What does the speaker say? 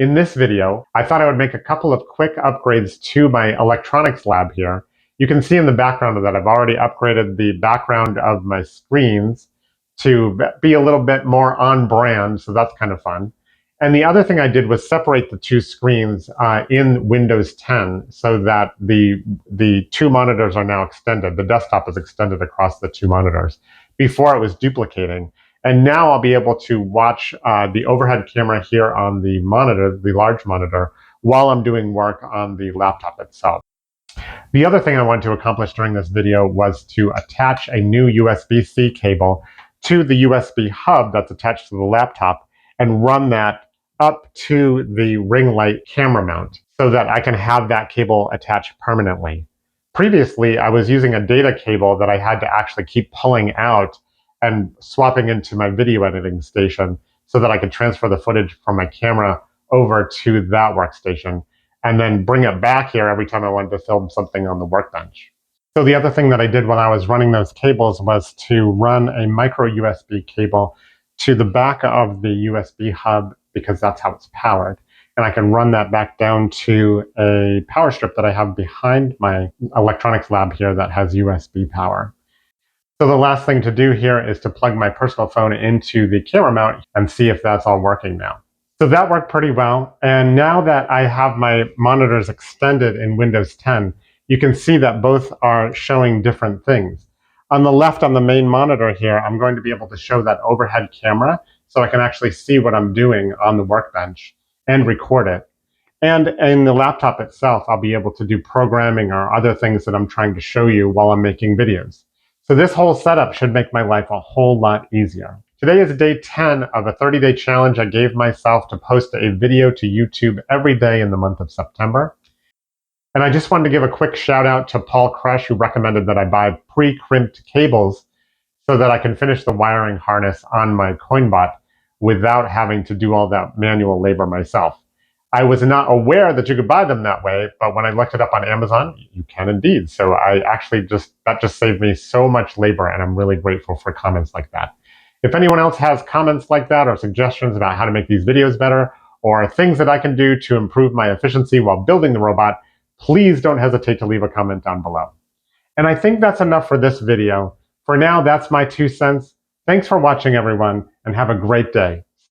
In this video, I thought I would make a couple of quick upgrades to my electronics lab here. You can see in the background of that I've already upgraded the background of my screens to be a little bit more on brand, so that's kind of fun. And the other thing I did was separate the two screens in Windows 10 so that the two monitors are now extended. The desktop is extended across the two monitors. Before it was duplicating. And now I'll be able to watch the overhead camera here on the monitor, the large monitor, while I'm doing work on the laptop itself. The other thing I wanted to accomplish during this video was to attach a new USB-C cable to the USB hub that's attached to the laptop and run that up to the ring light camera mount so that I can have that cable attached permanently. Previously, I was using a data cable that I had to actually keep pulling out and swapping into my video editing station so that I could transfer the footage from my camera over to that workstation and then bring it back here every time I wanted to film something on the workbench. So the other thing that I did when I was running those cables was to run a micro USB cable to the back of the USB hub because that's how it's powered. And I can run that back down to a power strip that I have behind my electronics lab here that has USB power. So the last thing to do here is to plug my personal phone into the camera mount and see if that's all working now. So that worked pretty well. And now that I have my monitors extended in Windows 10, you can see that both are showing different things. On the left on the main monitor here, I'm going to be able to show that overhead camera so I can actually see what I'm doing on the workbench and record it. And in the laptop itself, I'll be able to do programming or other things that I'm trying to show you while I'm making videos. So this whole setup should make my life a whole lot easier. Today is day 10 of a 30-day challenge I gave myself to post a video to YouTube every day in the month of September. And I just wanted to give a quick shout out to Paul Kresh, who recommended that I buy pre-crimped cables so that I can finish the wiring harness on my CoinBot without having to do all that manual labor myself. I was not aware that you could buy them that way, but when I looked it up on Amazon, you can indeed. So that just saved me so much labor, and I'm really grateful for comments like that. If anyone else has comments like that or suggestions about how to make these videos better or things that I can do to improve my efficiency while building the robot, please don't hesitate to leave a comment down below. And I think that's enough for this video. For now, that's my 2 cents. Thanks for watching, everyone, and have a great day.